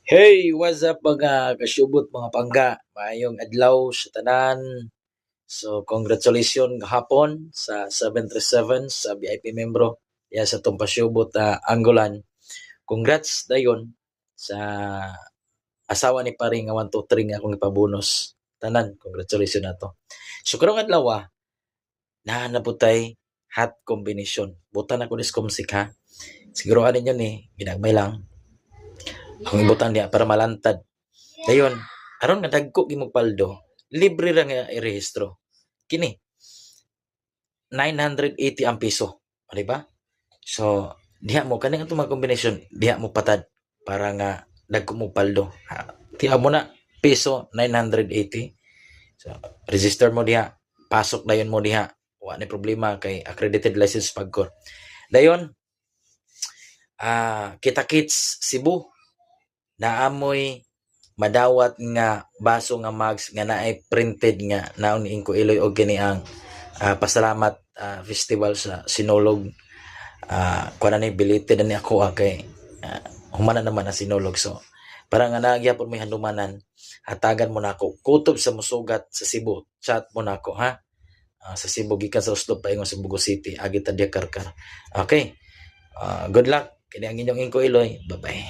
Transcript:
Hey, what's up mga kasyubot mga pangga? Maayong adlaw sa tanan. So, congratulations gahapon sa 737 sa VIP membro. Ya sa tong pasyubot Anggolan. Congrats dayon sa asawa ni pare nga 123 nga akong ipabonus. Tanan, congratulations nato. So, karong adlaw nahanaputay hot combination. Butan ako ni Skumsik ha. Siguro ano ninyo ni, ginagmay lang. Akong ibutan niya para malantad. Dayon, aron nga dagko gimong paldo, libre ra nga irehistro. Kini 980 ang piso, di ba? So, diha mo kaning atong mga kombinasyon, diha mo patad para nga dagko mo paldo. Tiya mo na piso 980. So, register mo diha, pasok dayon mo diha. Wa ni problema kay accredited license pagkor. Dayon, kita kits Cebu naamoy madawat nga baso nga mags nga naay printed nga naon ni Inko Iloy og kini ang pasalamat festival sa Sinulog. Kuan ni belated ni ako kay humana naman ang Sinulog, so para nga nagyapon may handumanan, hatagan mo nako kutob sa musugat sa Cebu, chat mo nako ha. Sa Cebu gikan sa Oslo paingon sa Bugo City agi ta Karkar. Okay, good luck kini ang inyong Inko Iloy. Bye bye.